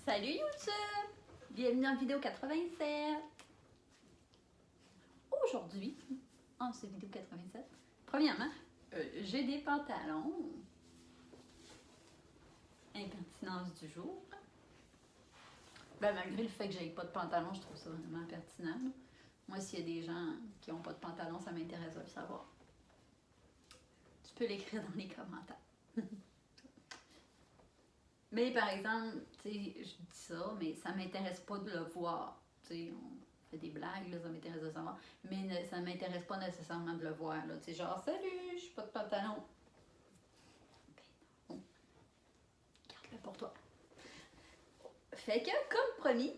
Salut YouTube! Bienvenue dans la vidéo 87. Aujourd'hui, en cette vidéo 87, premièrement, j'ai des pantalons. Impertinence du jour. Ben, malgré le fait que j'ai pas de pantalon, je trouve ça vraiment pertinent. Moi, s'il y a des gens qui n'ont pas de pantalon, ça m'intéresse de le savoir. Tu peux l'écrire dans les commentaires. Mais par exemple, tu sais, je dis ça, mais ça m'intéresse pas de le voir. Tu sais, on fait des blagues, là, ça m'intéresse de savoir. Mais ça m'intéresse pas nécessairement de le voir. Tu sais, genre, salut, j'ai pas de pantalon. Ben non. Garde-le pour toi. Fait que, comme promis,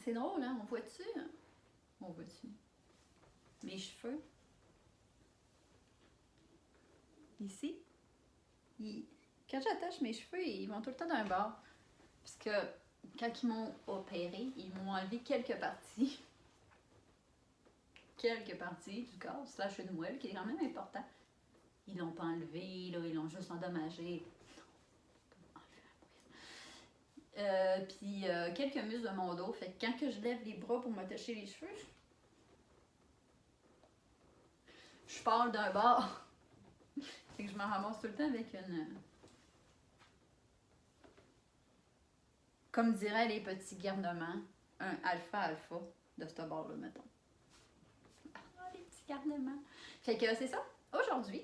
c'est drôle, hein? On voit-tu? On voit-tu? Mes cheveux. Ici. Quand j'attache mes cheveux, ils vont tout le temps d'un bord. Parce que quand ils m'ont opéré, ils m'ont enlevé quelques parties. Quelques parties du corps, slash une moelle, qui est quand même important. Ils l'ont pas enlevé, là, ils l'ont juste endommagé. Puis quelques muscles de mon dos. Fait que quand que je lève les bras pour m'attacher les cheveux, je parle d'un bord. Fait que je me ramasse tout le temps avec une... Comme diraient les petits garnements, un alpha de ce bord-là, mettons. Ah, les petits garnements. Fait que c'est ça. Aujourd'hui,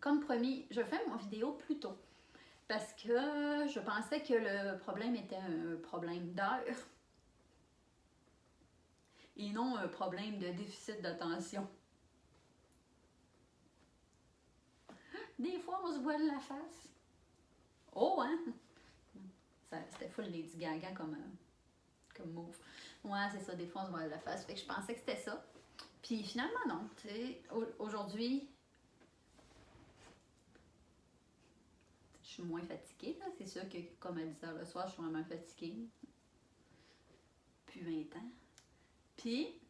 comme promis, je fais mon vidéo plus tôt. Parce que je pensais que le problème était un problème d'heure. Et non un problème de déficit d'attention. Des fois, on se voile la face. Oh, hein? C'était full Lady Gaga comme move. Ouais, c'est ça, des fois, on se voile la face. Fait que je pensais que c'était ça. Puis finalement, non. Tu sais, aujourd'hui, je suis moins fatiguée. Là. C'est sûr que, comme à 10h le soir, je suis vraiment fatiguée. Depuis 20 ans. Puis,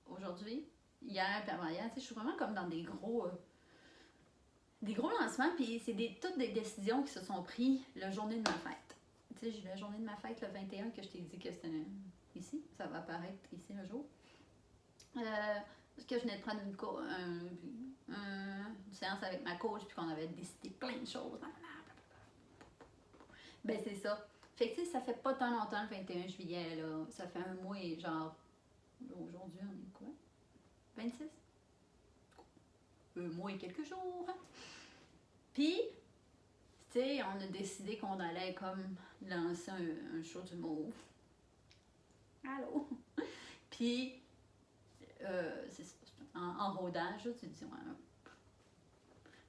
aujourd'hui, hier et avant-hier, je suis vraiment comme dans des gros lancements, puis c'est toutes des décisions qui se sont prises la journée de ma fête. Tu sais, j'ai la journée de ma fête le 21 que je t'ai dit que c'était ici, ça va apparaître ici un jour. Parce que je venais de prendre une séance avec ma coach, puis qu'on avait décidé plein de choses. Ben c'est ça. Fait que tu sais, ça fait pas tant longtemps le 21 juillet, là. Ça fait un mois et genre... Aujourd'hui, on est quoi? 26? Un mois et quelques jours. Puis, tu sais, on a décidé qu'on allait comme lancer un show d'humour. Allô? Puis, c'est ça, en rodage, là, tu te dis, ouais,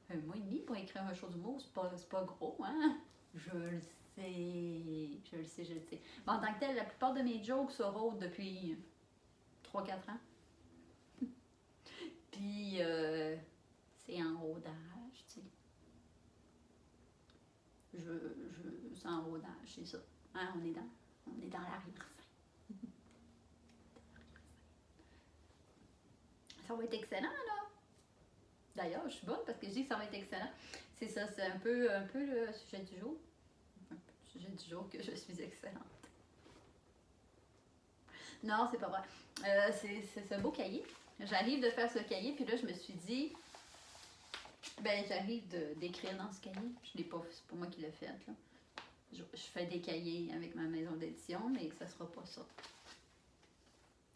un mois et demi pour écrire un show d'humour, c'est pas gros, hein? Je le sais. Bon, en tant que tel, la plupart de mes jokes se rôdent depuis 3-4 ans. Puis, c'est en rodage, tu sais. C'est en rodage, c'est ça. Hein, on est dans l'arrière-fin. Ça va être excellent, là. D'ailleurs, je suis bonne parce que je dis que ça va être excellent. C'est ça, c'est un peu le sujet du jour. Un peu le sujet du jour que je suis excellente. Non, c'est pas vrai. C'est un beau cahier. J'arrive de faire ce cahier, puis là, je me suis dit... Ben, j'arrive d'écrire dans ce cahier. C'est pas moi qui l'ai fait, là. Je fais des cahiers avec ma maison d'édition, mais ça sera pas ça.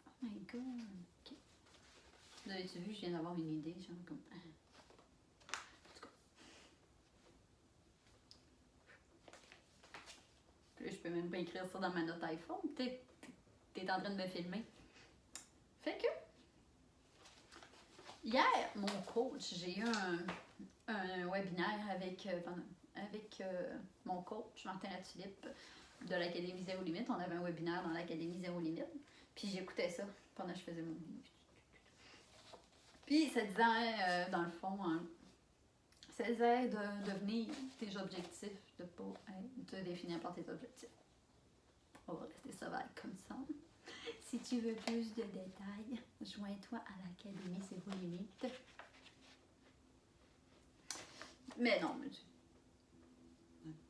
Oh my god! Okay. Vous avez-tu vu, je viens d'avoir une idée, genre comme... En tout cas. Puis là, je peux même pas écrire ça dans ma note iPhone. T'es en train de me filmer. Fait que... Hier, mon coach, j'ai eu un webinaire avec mon coach, Martin Latulippe, de l'Académie Zéro Limite. On avait un webinaire dans l'Académie Zéro Limite. Puis j'écoutais ça pendant que je faisais mon livre. Puis ça disait, dans le fond, ça disait de devenir tes objectifs, de ne pas te définir par tes objectifs. On va rester sauvage comme ça. Si tu veux plus de détails, joins-toi à l'Académie Zéro Limite. Mais non, mais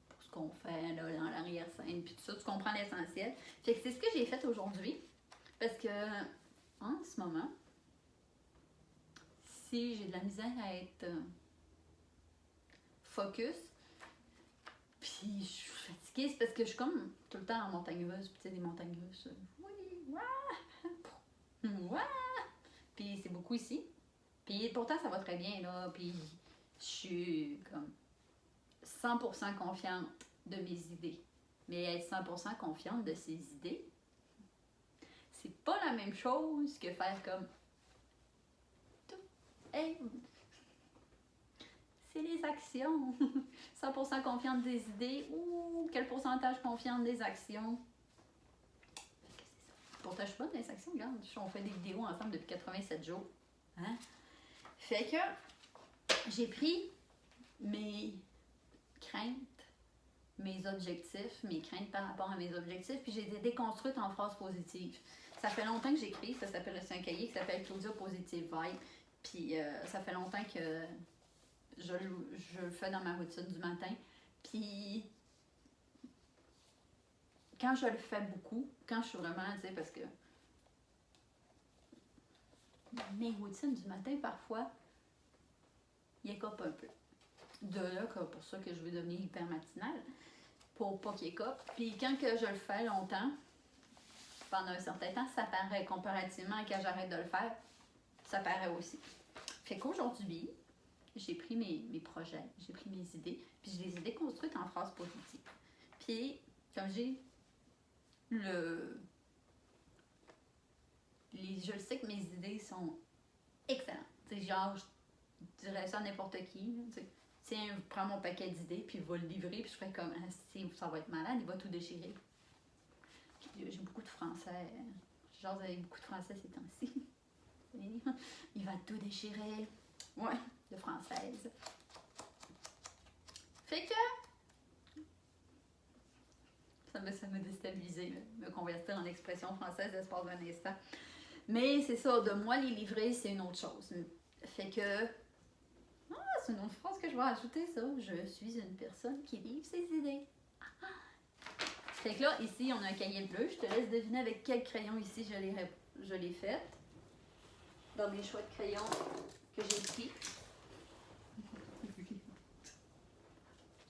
pour ce qu'on fait là, dans l'arrière-scène, puis tout ça, tu comprends l'essentiel. Fait que c'est ce que j'ai fait aujourd'hui, parce que en ce moment, si j'ai de la misère à être focus, puis je suis fatiguée, c'est parce que je suis comme tout le temps en montagne russe, puis tu sais, des montagnes russes, oui, ouais, puis c'est beaucoup ici. Puis pourtant, ça va très bien, là, puis je suis comme 100% confiante de mes idées. Mais être 100% confiante de ses idées, c'est pas la même chose que faire comme hey, c'est les actions. 100% confiante des idées ou quel pourcentage confiante des actions? Pourtant, je suis bonne dans les actions, regarde. On fait des vidéos ensemble depuis 87 jours. Hein? Fait que j'ai pris mes craintes, mes objectifs, mes craintes par rapport à mes objectifs, puis j'ai été déconstruite en phrases positives. Ça fait longtemps que j'écris, ça s'appelle c'est un cahier qui s'appelle Claudia Positive Vibe, puis ça fait longtemps que je le fais dans ma routine du matin, puis quand je le fais beaucoup, quand je suis vraiment, tu sais, parce que mes routines du matin, parfois, ils écopent un peu. De là, pour ça que je veux devenir hyper matinale, pour pas qu'il écope. Puis quand que je le fais longtemps, pendant un certain temps, ça paraît comparativement à quand j'arrête de le faire, ça paraît aussi. Fait qu'aujourd'hui, j'ai pris mes projets, j'ai pris mes idées, puis je les ai déconstruites en phrases positives. Puis, comme j'ai je sais que mes idées sont excellentes. T'sais, genre, je dirais ça à n'importe qui. Tiens, prends mon paquet d'idées, puis il va le livrer, puis je ferais comme, ça va être malade, il va tout déchirer. J'ai beaucoup de français. Genre, avec beaucoup de français ces temps-ci. Il va tout déchirer. Ouais, de française. Fait que ça m'a déstabilisé, me convertir en expression française l'espace d'un instant. Mais c'est ça, de moi les livrer, c'est une autre chose. Fait que c'est une autre phrase que je vais ajouter, ça. Je suis une personne qui livre ses idées. Fait que là, ici, on a un cahier bleu. Je te laisse deviner avec quel crayon ici je l'ai fait. Dans mes choix de crayons que j'ai pris.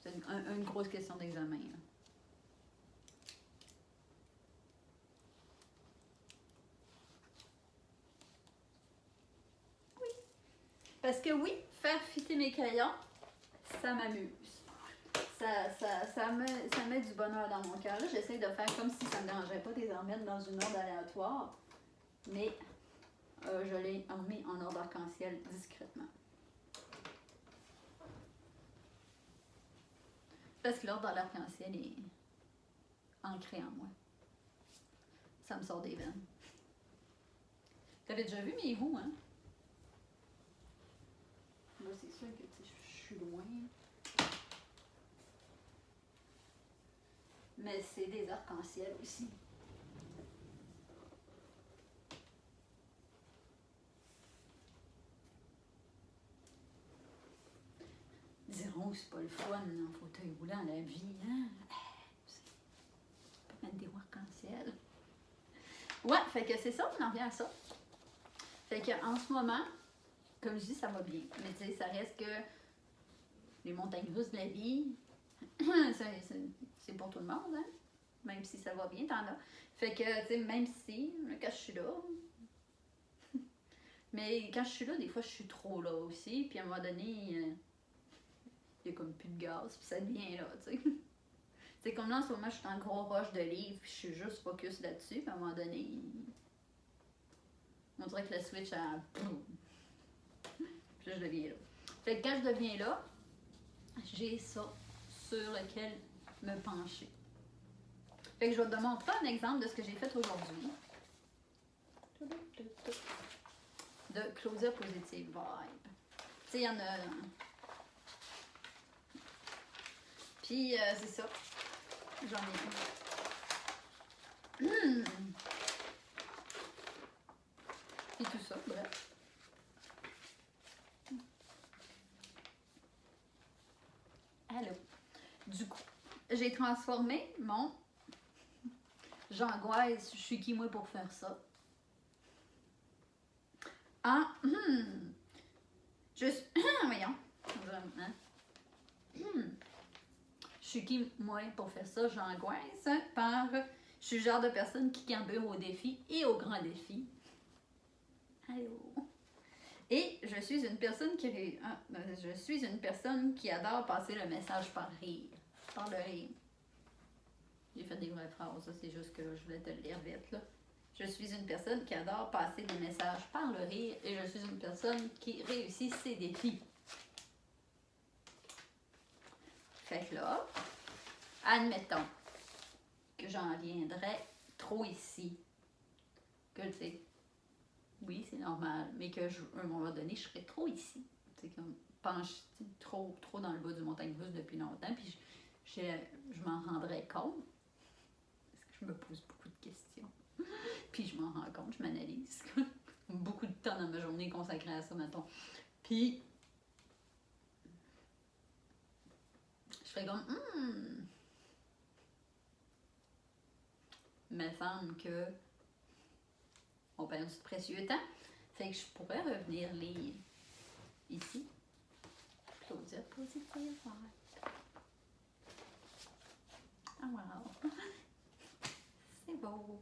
C'est une grosse question d'examen. Là. Oui. Parce que oui, faire fitter mes crayons, ça m'amuse. Ça met du bonheur dans mon cœur. Là, j'essaie de faire comme si ça ne me dérangerait pas de les en mettre dans une ordre aléatoire. Mais je l'ai mis en ordre arc-en-ciel discrètement. Parce que l'ordre de l'arc-en-ciel est ancré en moi. Ça me sort des veines. T'avais déjà vu mes roues, hein? Moi, c'est sûr que je suis loin. Mais c'est des arcs-en-ciel aussi. Diront, c'est pas le fun en fauteuil roulant la vie, hein? On peut mettre des roues arc-en-ciel. Ouais, fait que c'est ça, on en revient à ça. Fait qu'en ce moment, comme je dis, ça va bien. Mais tu sais, ça reste que les montagnes russes de la vie, c'est pour tout le monde, hein? Même si ça va bien, t'en as. Fait que, tu sais, même si, quand je suis là, mais quand je suis là, des fois, je suis trop là aussi. Puis à un moment donné, il y a comme plus de gaz, puis ça devient là, tu sais. C'est comme là, en ce moment, je suis en gros rush de livres, puis je suis juste focus là-dessus. Puis à un moment donné, on dirait que la switch a... Puis là, je deviens là. Fait que quand je deviens là, j'ai ça sur lequel me pencher. Fait que je vais te montrer un exemple de ce que j'ai fait aujourd'hui. De Claudia Positive Vibe. Tu sais, il y en a... Puis, c'est ça. J'en ai un. Puis tout ça, bref. Allô. Du coup, j'ai transformé mon j'angoisse, je suis qui moi pour faire ça, en je suis voyons, je suis qui moi pour faire ça, j'angoisse par je suis le genre de personne qui carbure aux défis et aux grands défis. Allô. Et je suis une personne qui adore passer le message par rire. Par le rire. J'ai fait des vraies phrases, ça c'est juste que je voulais te le lire vite là. Je suis une personne qui adore passer des messages par le rire et je suis une personne qui réussit ses défis. Fait que là, admettons que j'en viendrais trop ici. Que tu sais, oui, c'est normal, mais à un moment donné, je serais trop ici. C'est comme penche trop dans le bas du montagne russe depuis longtemps, puis je m'en rendrais compte. Parce que je me pose beaucoup de questions. Puis je m'en rends compte, je m'analyse. Beaucoup de temps dans ma journée consacrée à ça, mettons. Puis, je ferais comme, il me semble que on perd du précieux temps. Fait que je pourrais revenir lire ici. Applaudir positif. Ah, wow! C'est beau!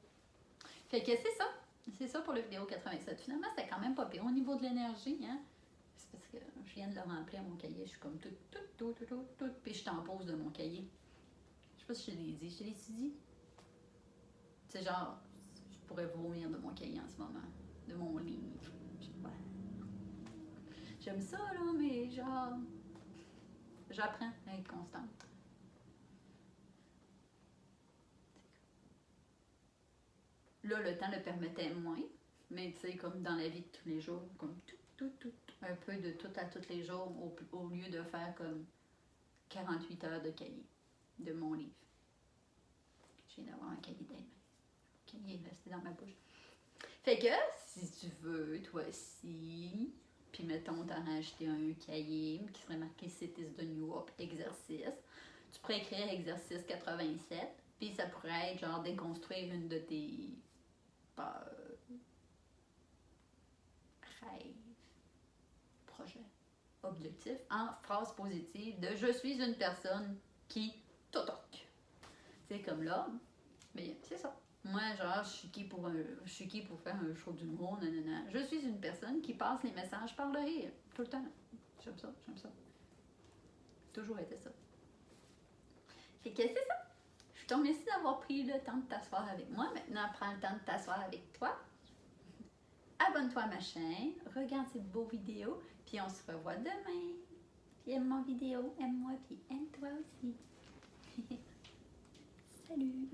Fait que c'est ça. C'est ça pour le vidéo 87. Finalement, c'était quand même pas pire au niveau de l'énergie, hein? C'est parce que je viens de le remplir mon cahier. Je suis comme tout. Puis je t'en pose de mon cahier. Je sais pas si je te l'ai dit. Je te l'ai dit? C'est genre, je pourrais vomir de mon cahier en ce moment. De mon livre. Je sais pas. J'aime ça, là, mais genre, j'apprends à être constante. Là, le temps le permettait moins, mais tu sais, comme dans la vie de tous les jours, comme tout, un peu de tout à tous les jours, au lieu de faire comme 48 heures de cahier, de mon livre. Je viens d'avoir un cahier d'aide. Le cahier est resté dans ma bouche. Fait que, si tu veux, toi aussi, puis mettons, t'en as acheté un cahier qui serait marqué Cities de New York, exercice. Tu pourrais écrire exercice 87, puis ça pourrait être genre déconstruire une de tes peurs, rêves, projets, objectifs en phrase positive de je suis une personne qui totoque. C'est comme là, mais c'est ça. Moi, genre, je suis qui pour faire un show d'humour, nanana. Je suis une personne qui passe les messages par le rire, tout le temps. J'aime ça. Toujours été ça. Fait que c'est ça. Je te remercie d'avoir pris le temps de t'asseoir avec moi. Maintenant, prends le temps de t'asseoir avec toi. Abonne-toi à ma chaîne, regarde ces beaux vidéos, puis on se revoit demain. Puis aime mon vidéo, aime-moi, puis aime-toi aussi. Salut!